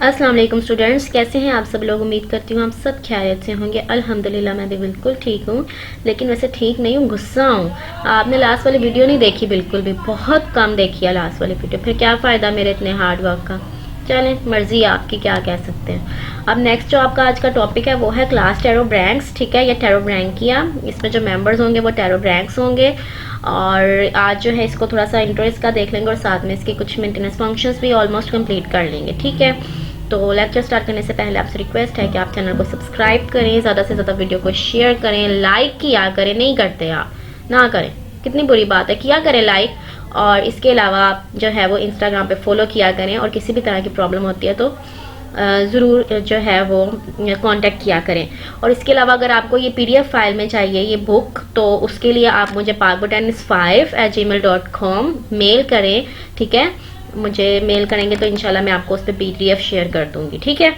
अस्सलाम वालेकुम स्टूडेंट्स, कैसे हैं आप सब लोग। उम्मीद करती हूँ आप सब खैरियत से होंगे। अल्हम्दुलिल्लाह मैं भी बिल्कुल ठीक हूँ, लेकिन वैसे ठीक नहीं हूँ, गुस्सा हूँ। आपने लास्ट वाली वीडियो नहीं देखी, बिल्कुल भी, बहुत कम देखी है लास्ट वाली वीडियो। फिर क्या फ़ायदा मेरे इतने हार्ड वर्क का। चलें, मर्जी है आपकी, क्या कह सकते हैं। अब नेक्स्ट जो आपका आज का टॉपिक है वो है क्लास टैरो ब्रैंक्स। ठीक है, ये टैरो ब्रैंकिया, इसमें जो मेंबर्स होंगे वो टैरो ब्रैंक्स होंगे। और आज जो है इसको थोड़ा सा इंट्रो इसका देख लेंगे और साथ में इसके कुछ मेंटेनेंस फंक्शंस भी ऑलमोस्ट कंप्लीट कर लेंगे। ठीक है, तो लेक्चर स्टार्ट करने से पहले आपसे रिक्वेस्ट है कि आप चैनल को सब्सक्राइब करें, ज़्यादा से ज़्यादा वीडियो को शेयर करें, लाइक किया करें। नहीं करते आप, ना करें, कितनी बुरी बात है, किया करें लाइक। और इसके अलावा आप जो है वो इंस्टाग्राम पे फॉलो किया करें, और किसी भी तरह की प्रॉब्लम होती है तो ज़रूर जो है वो कांटेक्ट किया करें। और इसके अलावा अगर आपको ये PDF फाइल में चाहिए ये बुक, तो उसके लिए आप मुझे parkbotanis5@gmail.com मेल करें। ठीक है, मुझे मेल करेंगे तो इंशाल्लाह मैं आपको उस पर PDF शेयर कर दूंगी। ठीक है,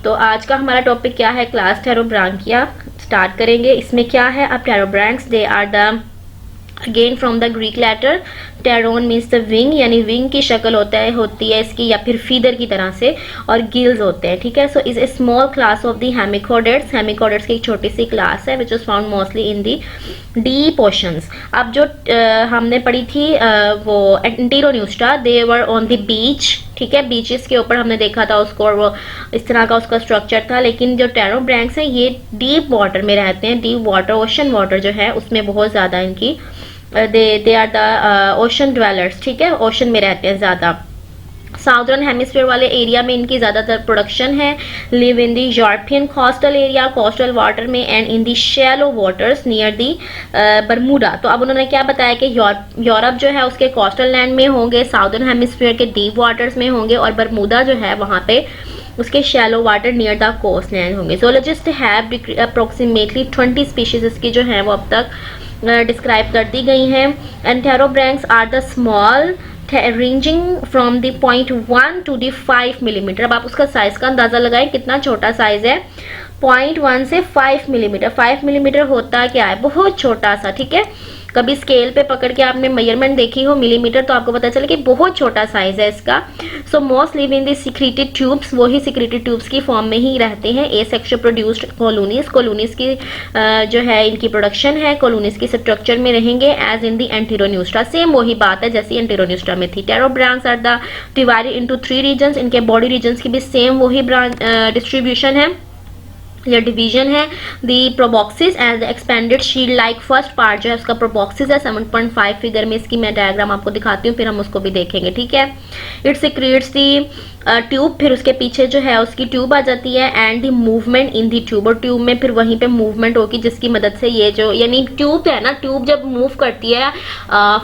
तो आज का हमारा टॉपिक क्या है, क्लास टैरो ब्रैंकिया स्टार्ट करेंगे। इसमें क्या है, अब pterobranchs they are the again from the Greek letter pteron means the wing, यानी विंग की शक्ल होती है इसकी, या फिर फीदर की तरह से, और गिल्स होते हैं। ठीक है, so is a small class of the hemichordates. Hemichordates की एक छोटी सी क्लास है which is found mostly in the deep oceans. अब जो हमने पढ़ी थी वो एंटीरोन्यूस्टा, दे वर ऑन द बीच। ठीक है, बीचेस के ऊपर हमने देखा था उसको, और वो इस तरह का उसका स्ट्रक्चर था। लेकिन जो टैरो ब्रैंक्स हैं ये डीप वाटर में रहते हैं, डीप वाटर, ओशन वाटर जो है उसमें बहुत ज़्यादा इनकी they are the ocean dwellers. ठीक है, ओशन में रहते हैं ज़्यादा। साउदर्न हेमिस्फीयर वाले एरिया में इनकी ज़्यादातर प्रोडक्शन है। Live in the European coastal area, coastal water में, and in the shallow waters near the Bermuda. तो अब उन्होंने क्या बताया कि यूरोप जो है उसके कोस्टल लैंड में होंगे, साउदर्न हेमिस्फीयर के डीप वाटर्स में होंगे, और बरमूडा जो है वहाँ पे उसके shallow water near the coast land होंगे। जोलॉजिस्ट हैव अप्रोक्सीमेटली 20 स्पीशीज इसकी जो है वो अब तक डिस्क्राइब कर दी गई हैं। And pterobranchs are the small ranging from the 0.1 to 5 millimetre. अब आप उसका साइज का अंदाजा लगाएं, कितना छोटा साइज है, 0.1 से 5 मिलीमीटर। 5 मिलीमीटर होता क्या है, बहुत छोटा सा। ठीक है, कभी स्केल पे पकड़ के आपने मेजरमेंट देखी हो मिलीमीटर, तो आपको पता चले कि बहुत छोटा साइज है इसका। So most live in the secreted tubes, वही सिक्रेटेड ट्यूब्स की फॉर्म में ही रहते हैं। एसेक्सुअल प्रोड्यूस्ड कॉलोनीज, कॉलोनीज की जो है इनकी प्रोडक्शन है, कॉलोनीज की स्ट्रक्चर में रहेंगे as in the enteropneusta. Same वही बात है जैसी एंटीरोन्यूस्ट्रा में थी। Pterobranchs are the divided into 3 regions. इनके बॉडी रीजन्स की भी सेम वही डिस्ट्रीब्यूशन है या डिवीजन है। The proboscis as expanded shield like, first part जो है उसका प्रोबॉक्सिस है। 7.5 फिगर में इसकी मैं डायग्राम आपको दिखाती हूँ, फिर हम उसको भी देखेंगे। ठीक है, इट सिक्रेट्स दी ट्यूब, फिर उसके पीछे जो है उसकी ट्यूब आ जाती है, and the movement in the tube, और ट्यूब में फिर वहीं पे मूवमेंट होगी जिसकी मदद से ये जो, यानी ट्यूब है ना, ट्यूब जब मूव करती है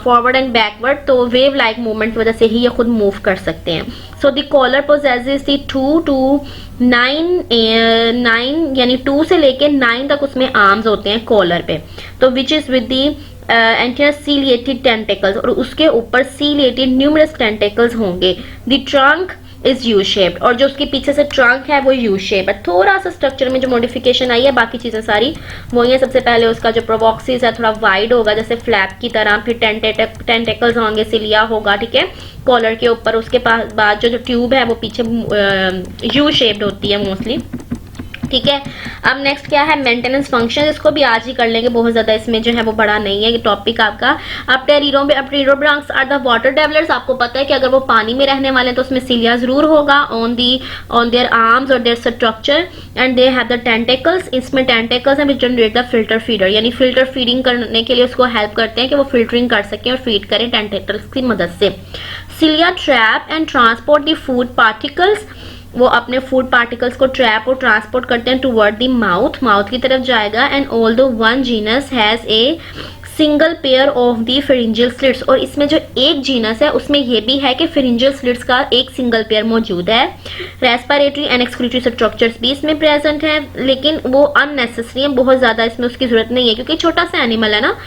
फॉरवर्ड एंड बैकवर्ड, तो वेव लाइक मूवमेंट की वजह से ही ये खुद मूव कर सकते हैं। So the collar possesses the 2 to 9 यानी 2 से लेके 9 तक उसमें आर्म्स होते हैं कॉलर पे, तो which is with the anterior ciliated tentacles, और उसके ऊपर सीलिएटेड न्यूमरस टेंटेकल्स होंगे। The trunk is U shaped, और जो उसके पीछे से ट्रंक है वो यू शेप है। थोड़ा सा स्ट्रक्चर में जो मॉडिफिकेशन आई है, बाकी चीजें सारी वही है। सबसे पहले उसका जो प्रोबॉक्सिस है थोड़ा वाइड होगा जैसे फ्लैप की तरह, फिर टेंटेकल्स होंगे, सिलिया होगा। ठीक है, कॉलर के ऊपर। उसके बाद जो ट्यूब है वो पीछे यू शेप्ड होती है मोस्टली। ठीक है, अब नेक्स्ट क्या है, मेंटेनेंस फंक्शन। इसको भी आज ही कर लेंगे, बहुत ज्यादा इसमें जो है वो बड़ा नहीं है ये टॉपिक आपका। अब pterobranchs are the water developers. आपको पता है कि अगर वो पानी में रहने वाले हैं तो उसमें सिलिया जरूर होगा ऑन देयर आर्म्स और there structure, and they have the tentacles. इसमें टेंटेकल्स हैं which generate the filter feeder, यानी फिल्टर फीडिंग करने के लिए उसको हेल्प करते हैं कि वो फिल्टरिंग कर सकें और फीड करें टेंटेकल्स की मदद से। Cilia trap and transport the food particles, वो अपने फूड पार्टिकल्स को ट्रैप और ट्रांसपोर्ट करते हैं टुवर्ड द माउथ, माउथ की तरफ जाएगा। And although one genus has a single pair of the pharyngeal slits, और इसमें जो एक जीनस है उसमें यह भी है कि फेरिंजियल स्लिट्स का एक सिंगल पेयर मौजूद है। रेस्पिरेटरी एंड एक्सक्रीटरी स्ट्रक्चर्स भी इसमें प्रेजेंट है, लेकिन वो अननेसेसरी है, बहुत ज्यादा इसमें उसकी जरूरत नहीं है क्योंकि छोटा सा एनिमल है ना।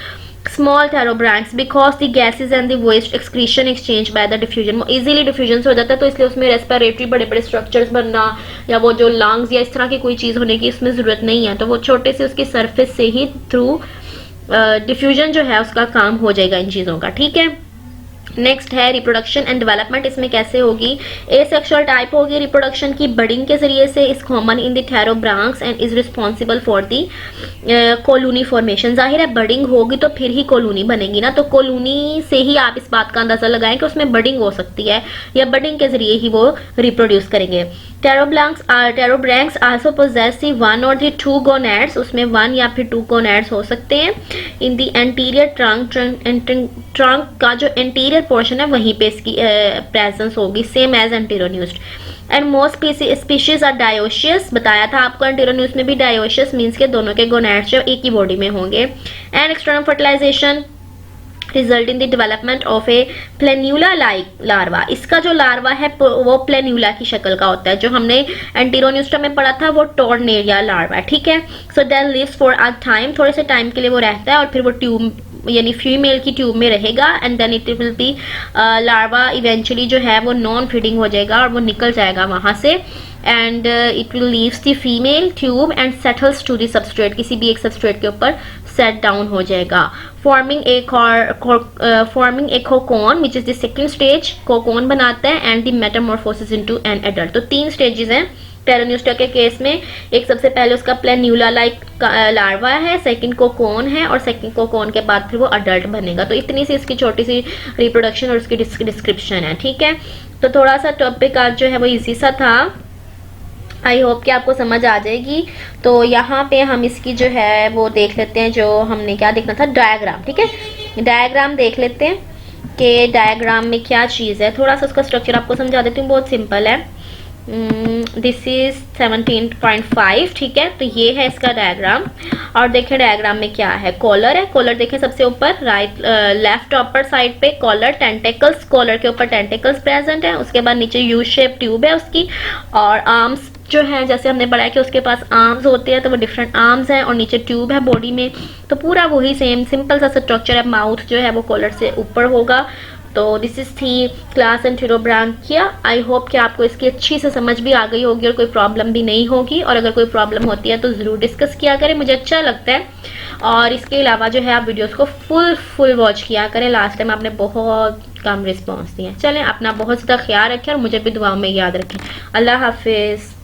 Small pterobranchs because the gases and the waste excretion exchange by the diffusion, easily diffusion हो जाता है, तो इसलिए उसमें रेस्पिरेटरी बड़े बड़े स्ट्रक्चर्स बनना या वो जो लंग्स या इस तरह की कोई चीज होने की इसमें जरूरत नहीं है। तो वो छोटे से उसकी सरफेस से ही थ्रू डिफ्यूजन जो है उसका काम हो जाएगा इन चीजों का। ठीक है, नेक्स्ट है रिप्रोडक्शन एंड डेवलपमेंट। इसमें कैसे होगी, एसेक्सुअल टाइप होगी रिप्रोडक्शन की बडिंग के जरिए से, is common in the pterobranchs and is responsible for the colony formation. जाहिर है बडिंग होगी तो फिर ही कॉलोनी बनेगी ना, तो कॉलोनी से ही आप इस बात का अंदाजा लगाएं कि उसमें बडिंग हो सकती है या बडिंग के जरिए ही वो रिप्रोड्यूस करेंगे। थैरोब्रैंक्स आल्सो पोजेस दी वन और दी टू गोनैड्स, उसमें वन या फिर टू गोनैड्स हो सकते हैं। इन दी एंटीरियर ट्रंक का जो एंटीरियर पोर्शन है वहीं पे इसकी प्रेजेंस होगी, same as enteropneusts. And most species are dioecious, बताया था आपको एंटेरोन्यूज में भी डायोशियस मीन्स के दोनों के गोनैड्स जो एक ही बॉडी में होंगे। And external fertilization result in the development of a planula like larva. इसका जो लार्वा है वो प्लेन्यूला की शक्ल का होता है, जो हमने एंटीरोन्यूस्टा में पढ़ा था वो टॉर्नेरिया लार्वा, ठीक है। So then lives for a time, थोड़े से टाइम के लिए वो रहता है और फिर वो ट्यूब यानी फीमेल की ट्यूब में रहेगा। And then it will be larva eventually जो है वो नॉन फीडिंग हो जाएगा और वो निकल जाएगा वहां से। And it will leaves the female tube and settles to the substrate, किसी भी एक सबस्ट्रेट के ऊपर सेट डाउन हो जाएगा, forming a cocoon which is the second stage, cocoon बनाता है। And the Metamorphosis into an adult. तो 3 स्टेजेस हैं टेरान्यूस्टा के केस में। एक सबसे पहले उसका प्लेन्यूला लाइक लार्वा है, सेकंड कोकोन है और सेकंड कोकोन के बाद फिर वो अडल्ट बनेगा। तो इतनी सी इसकी छोटी सी रिप्रोडक्शन और उसकी डिस्क्रिप्शन है, ठीक है। तो थोड़ा सा टॉपिक आज जो है वो इजी सा था, आई होप कि आपको समझ आ जाएगी। तो यहाँ पे हम इसकी जो है वो देख लेते हैं, जो हमने क्या देखना था, डायग्राम, ठीक है। डायग्राम देख लेते हैं कि डायग्राम में क्या चीज़ है। थोड़ा सा उसका स्ट्रक्चर आपको समझा देती हूँ, बहुत सिंपल है। दिस इज 17.5, ठीक है। तो ये है इसका डायग्राम और देखिए डायग्राम में क्या है, कॉलर है। कॉलर देखें सबसे ऊपर राइट लेफ्ट अपर साइड पे कॉलर, टेंटेकल्स, कॉलर के ऊपर टेंटेकल्स प्रेजेंट है। उसके बाद नीचे यू शेप ट्यूब है उसकी, और आर्म्स जो है जैसे हमने पढ़ा है कि उसके पास आर्म्स होते हैं, तो वो डिफरेंट आर्म्स हैं और नीचे ट्यूब है बॉडी में। तो पूरा वही सेम सिंपल सा स्ट्रक्चर है। माउथ जो है वो कॉलर से ऊपर होगा। तो दिस इज थी क्लास एंटेरोब्रांकिया। आई होप कि आपको इसकी अच्छी से समझ भी आ गई होगी और कोई प्रॉब्लम भी नहीं होगी। और अगर कोई प्रॉब्लम होती है तो ज़रूर डिस्कस किया करें, मुझे अच्छा लगता है। और इसके अलावा जो है आप वीडियोस को फुल वॉच किया करें। लास्ट टाइम आपने बहुत कम रिस्पॉन्स दिए। चलें, अपना बहुत ज़्यादा ख्याल रखें और मुझे भी दुआओं में याद रखें। अल्लाह हाफिज़।